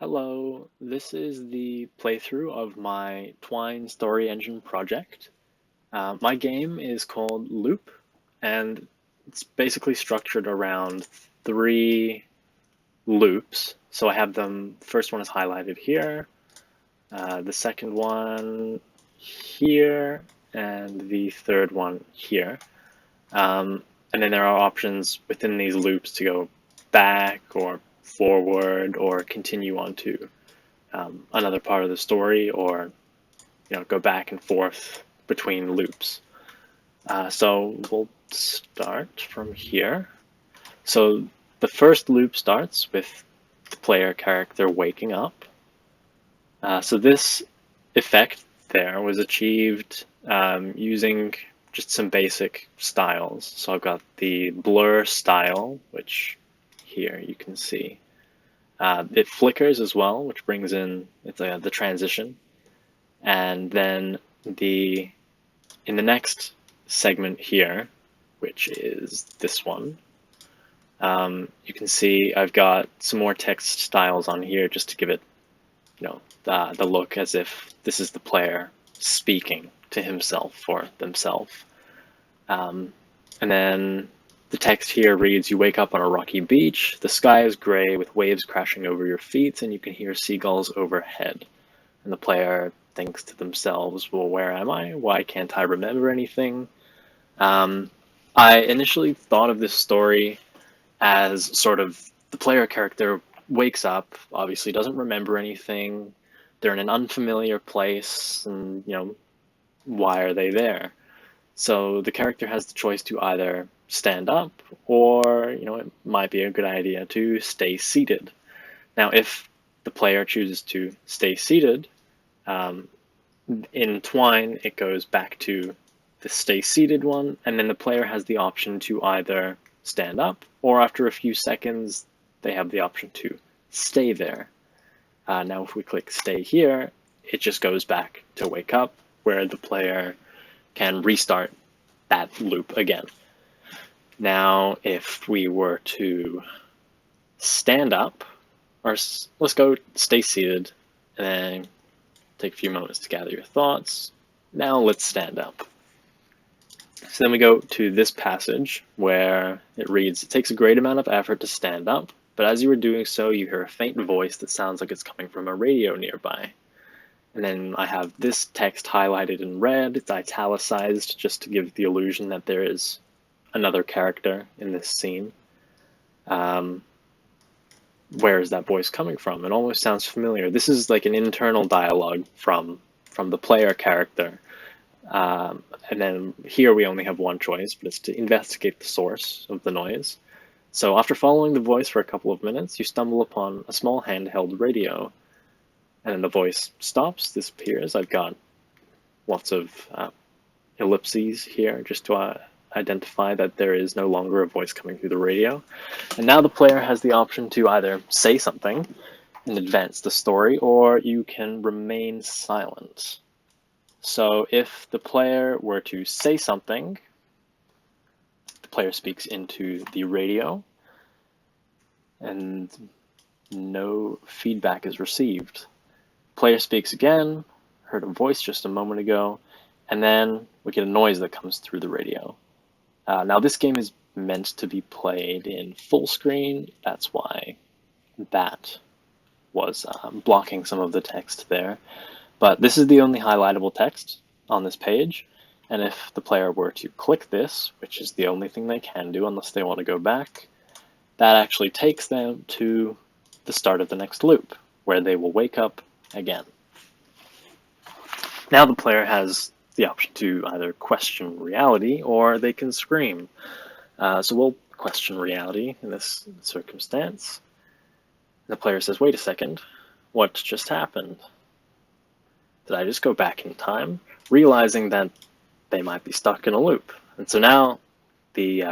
Hello, this is the playthrough of my Twine story engine project. My game is called Loop, and it's basically structured around three loops. So I have them, first one is highlighted here, the second one here, and the third one here. And then there are options within these loops to go back or forward or continue on to another part of the story, or go back and forth between loops. So we'll start from here. So the first loop starts with the player character waking up. So this effect there was achieved using just some basic styles. So I've got the blur style, which here you can see. It flickers as well, which brings in the transition. And then in the next segment here, which is this one, you can see I've got some more text styles on here just to give it, the look as if this is the player speaking to himself or themselves. And then the text here reads, "You wake up on a rocky beach. The sky is gray with waves crashing over your feet, and you can hear seagulls overhead." And the player thinks to themselves, well, where am I? Why can't I remember anything? I initially thought of this story as sort of the player character wakes up, obviously doesn't remember anything. They're in an unfamiliar place, and, why are they there? So the character has the choice to either stand up or, it might be a good idea to stay seated. Now, if the player chooses to stay seated, in Twine, it goes back to the stay seated one, and then the player has the option to either stand up, or after a few seconds, they have the option to stay there. Now, if we click stay here, it just goes back to wake up, where the player can restart that loop again. Now, if we were to stand up, or let's go stay seated, and then take a few moments to gather your thoughts. Now let's stand up. So then we go to this passage where it reads, "It takes a great amount of effort to stand up, but as you are doing so, you hear a faint voice that sounds like it's coming from a radio nearby." And then I have this text highlighted in red. It's italicized just to give the illusion that there is another character in this scene. Where is that voice coming from? It almost sounds familiar. This is like an internal dialogue from the player character. And then here we only have one choice, but it's to investigate the source of the noise. So after following the voice for a couple of minutes, you stumble upon a small handheld radio. And then the voice stops, disappears. I've got lots of ellipses here just to identify that there is no longer a voice coming through the radio. And now the player has the option to either say something and advance the story, or you can remain silent. So if the player were to say something, the player speaks into the radio, and no feedback is received. Player speaks again, heard a voice just a moment ago, and then we get a noise that comes through the radio. Now this game is meant to be played in full screen. That's why that was blocking some of the text there. But this is the only highlightable text on this page. And if the player were to click this, which is the only thing they can do unless they want to go back, that actually takes them to the start of the next loop, where they will wake up again. Now the player has the option to either question reality, or they can scream. So we'll question reality in this circumstance. The player says, "Wait a second, what just happened? Did I just go back in time?" Realizing that they might be stuck in a loop. And so now the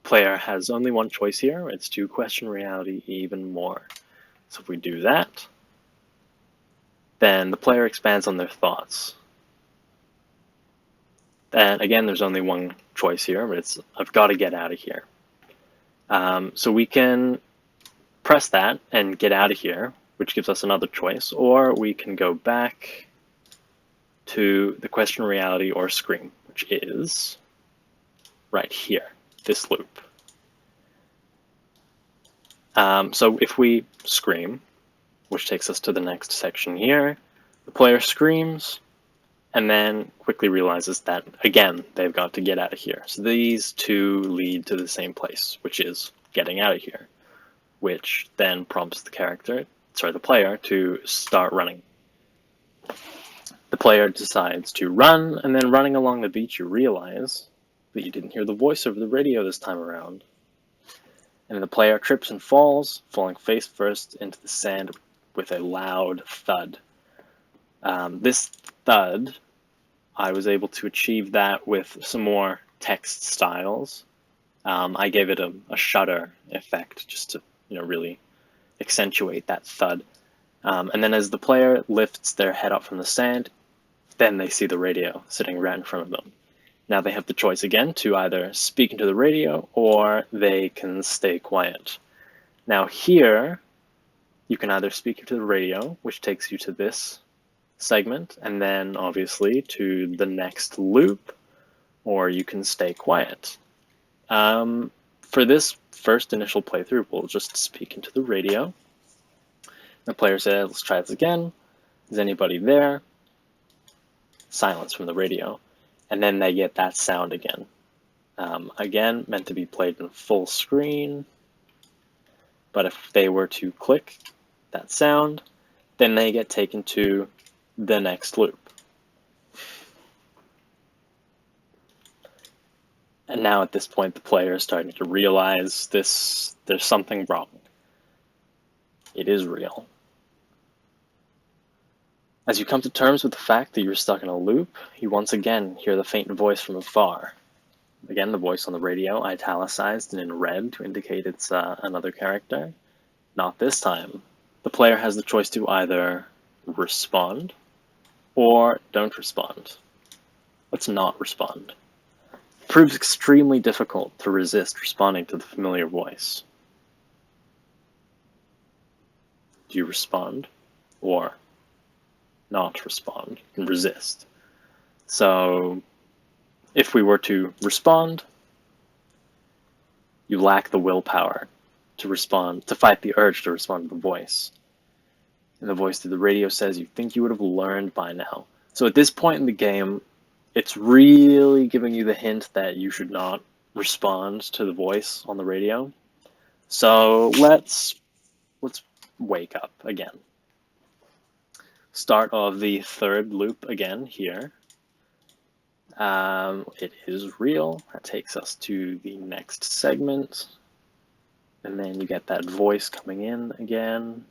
player has only one choice here. It's to question reality even more. So if we do that, then the player expands on their thoughts. And again, there's only one choice here, but it's I've got to get out of here. So we can press that and get out of here which gives us another choice, or we can go back to the question, reality, or scream, which is right here, this loop. So if we scream, which takes us to the next section here, the player screams and then quickly realizes that, again, they've got to get out of here. So these two lead to the same place, which is getting out of here, which then prompts the player to start running. The player decides to run, and then running along the beach, you realize that you didn't hear the voice over the radio this time around. And the player trips and falls, falling face first into the sand with a loud thud. This thud, I was able to achieve that with some more text styles. I gave it a shutter effect just to really accentuate that thud. And then as the player lifts their head up from the sand, then they see the radio sitting right in front of them. Now they have the choice again to either speak into the radio or they can stay quiet. Now here, you can either speak into the radio, which takes you to this segment, and then obviously to the next loop, or you can stay quiet. For this first initial playthrough, we'll just speak into the radio. The player says, let's try this again. Is anybody there? Silence from the radio. And then they get that sound again. Again, meant to be played in full screen. But if they were to click that sound, then they get taken to the next loop. And now at this point, the player is starting to realize there's something wrong. It is real. As you come to terms with the fact that you're stuck in a loop, you once again hear the faint voice from afar. Again, the voice on the radio, italicized and in red to indicate it's another character. Not this time. The player has the choice to either respond or don't respond. Let's not respond. It proves extremely difficult to resist responding to the familiar voice. Do you respond or not respond and resist? So if we were to respond, you lack the willpower to respond, to fight the urge to respond to the voice. And the voice through the radio says you think you would have learned by now. So at this point in the game, it's really giving you the hint that you should not respond to the voice on the radio. So let's wake up again. Start of the third loop again here. It is real. That takes us to the next segment. And then you get that voice coming in again.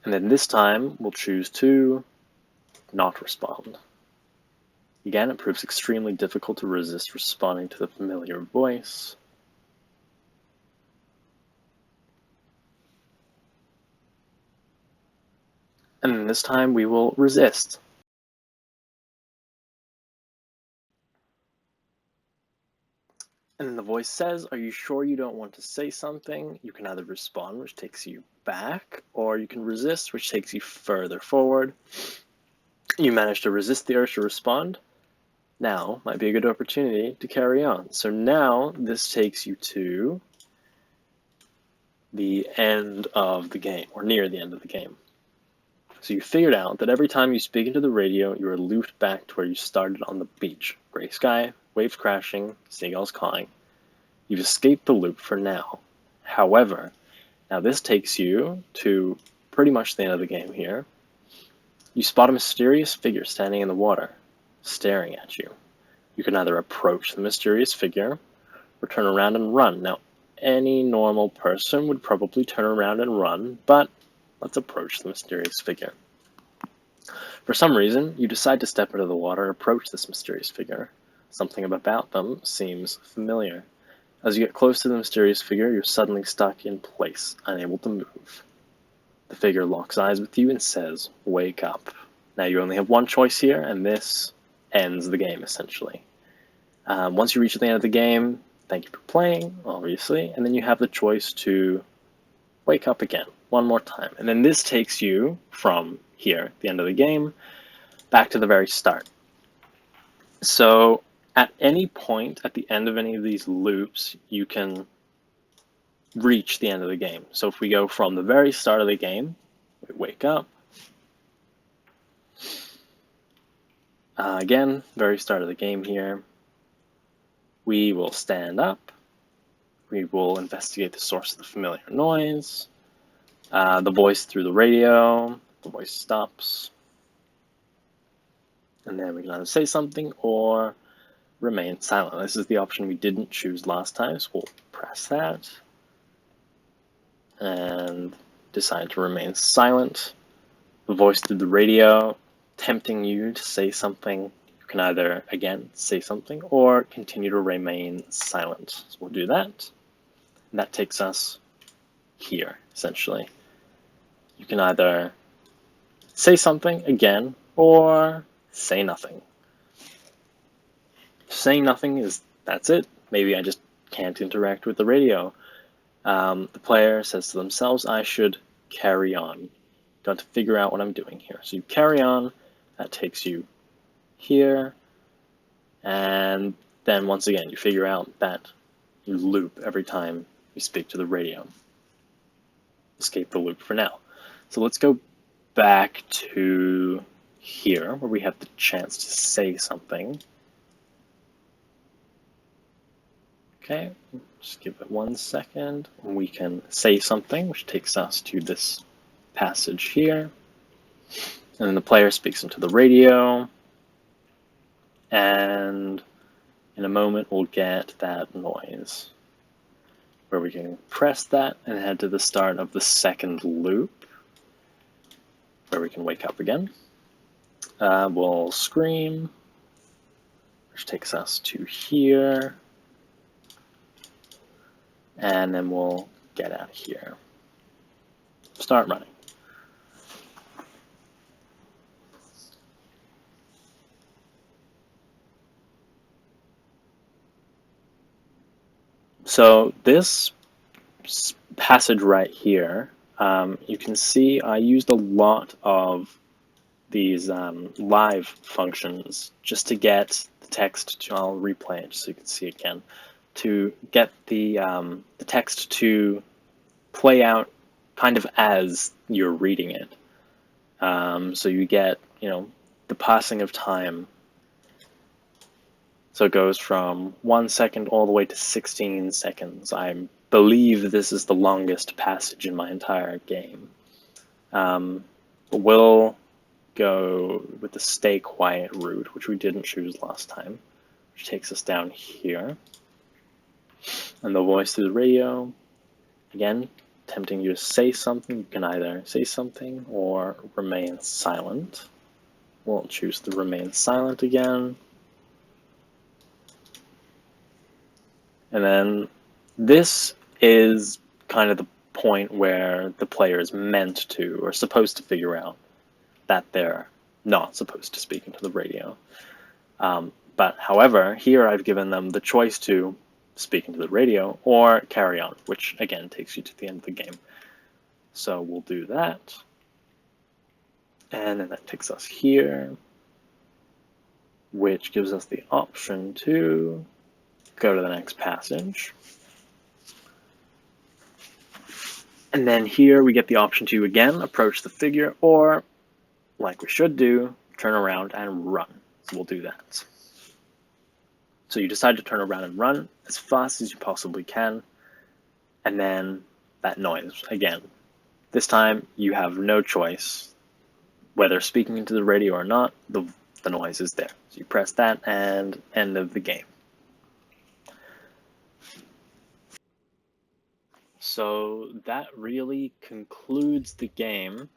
And then this time, we'll choose to not respond. Again, it proves extremely difficult to resist responding to the familiar voice. And then this time, we will resist. And then the voice says, are you sure you don't want to say something? You can either respond, which takes you back, or you can resist, which takes you further forward. You manage to resist the urge to respond. Now might be a good opportunity to carry on. So now this takes you to the end of the game, or near the end of the game. So you figured out that every time you speak into the radio, you are looped back to where you started on the beach. Gray sky, waves crashing, seagulls cawing. You've escaped the loop for now. However, now this takes you to pretty much the end of the game here. You spot a mysterious figure standing in the water, staring at you. You can either approach the mysterious figure or turn around and run. Now, any normal person would probably turn around and run, but let's approach the mysterious figure. For some reason, you decide to step into the water and approach this mysterious figure. Something about them seems familiar. As you get close to the mysterious figure, you're suddenly stuck in place, unable to move. The figure locks eyes with you and says, wake up. Now you only have one choice here, and this ends the game, essentially. Once you reach the end of the game, thank you for playing, obviously, and then you have the choice to wake up again, one more time. And then this takes you from here, the end of the game, back to the very start. So at any point at the end of any of these loops, you can reach the end of the game. So if we go from the very start of the game, we wake up. Again, very start of the game here. We will stand up. We will investigate the source of the familiar noise. The voice through the radio. The voice stops. And then we can either say something or remain silent. This is the option we didn't choose last time, so we'll press that. And decide to remain silent. The voice through the radio, tempting you to say something. You can either, again, say something or continue to remain silent. So we'll do that. And that takes us here, essentially. You can either say something again or say nothing. Saying nothing is, that's it. Maybe I just can't interact with the radio. The player says to themselves, I should carry on. Got to figure out what I'm doing here. So you carry on, that takes you here, and then once again you figure out that you loop every time you speak to the radio. Escape the loop for now. So let's go back to here where we have the chance to say something. Okay, just give it 1 second. We can say something, which takes us to this passage here. And then the player speaks into the radio. And in a moment, we'll get that noise where we can press that and head to the start of the second loop where we can wake up again. We'll scream, which takes us to here. And then we'll get out of here. Start running. So this passage right here, you can see I used a lot of these live functions just to get the text to, I'll replay it so you can see it again, to get the text to play out kind of as you're reading it. So you get, the passing of time. So it goes from 1 second all the way to 16 seconds. I believe this is the longest passage in my entire game. We'll go with the stay quiet route, which we didn't choose last time, which takes us down here. And the voice through the radio, again, tempting you to say something. You can either say something or remain silent. We'll choose the remain silent again. And then this is kind of the point where the player is meant to or supposed to figure out that they're not supposed to speak into the radio. But however, here I've given them the choice to speak into the radio or carry on, which again takes you to the end of the game. So we'll do that. And then that takes us here, which gives us the option to go to the next passage. And then here we get the option to, again, approach the figure, or, like we should do, turn around and run. So we'll do that. So you decide to turn around and run as fast as you possibly can. And then that noise, again. This time you have no choice. Whether speaking into the radio or not, the noise is there. So you press that and end of the game. So that really concludes the game.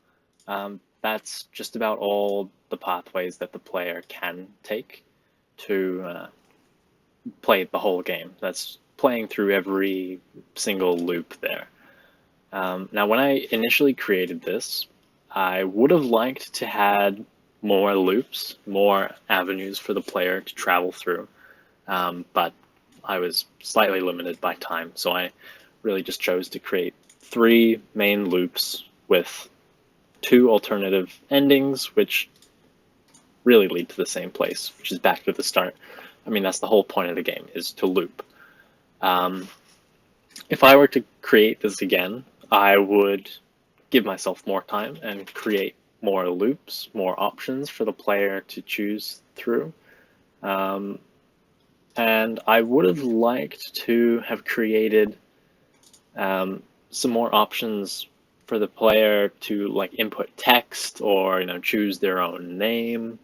That's just about all the pathways that the player can take to play the whole game. That's playing through every single loop there. Now, when I initially created this, I would have liked to had more loops, more avenues for the player to travel through, but I was slightly limited by time, so I really just chose to create 3 main loops with 2 alternative endings, which really lead to the same place, which is back to the start. I mean, that's the whole point of the game, is to loop. If I were to create this again, I would give myself more time and create more loops, more options for the player to choose through. And I would have liked to have created some more options for the player to like input text, or choose their own name,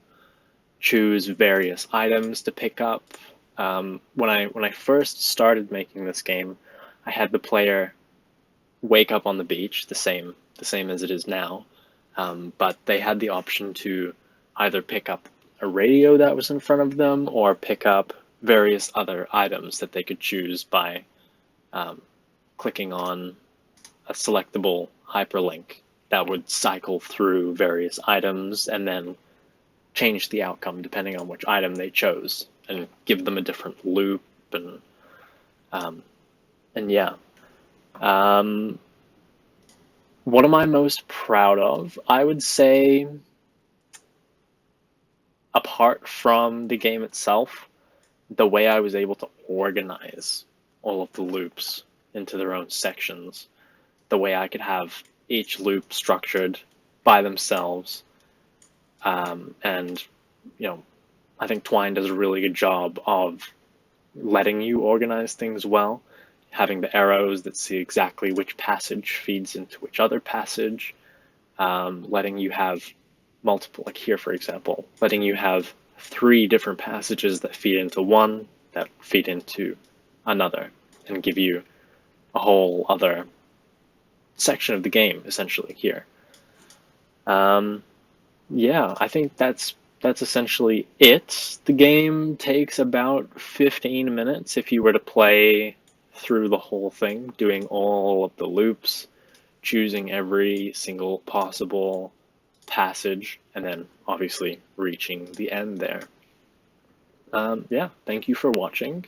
choose various items to pick up. When I first started making this game, I had the player wake up on the beach, the same as it is now, but they had the option to either pick up a radio that was in front of them, or pick up various other items that they could choose by clicking on a selectable hyperlink that would cycle through various items and then change the outcome depending on which item they chose, and give them a different loop. And yeah. What am I most proud of? I would say, apart from the game itself, the way I was able to organize all of the loops into their own sections, the way I could have each loop structured by themselves. And I think Twine does a really good job of letting you organize things well, having the arrows that see exactly which passage feeds into which other passage, letting you have multiple, like here for example, letting you have 3 different passages that feed into one, that feed into another, and give you a whole other section of the game essentially here. Yeah, I think that's essentially it. The game takes about 15 minutes if you were to play through the whole thing, doing all of the loops, choosing every single possible passage, and then obviously reaching the end there. Yeah, thank you for watching.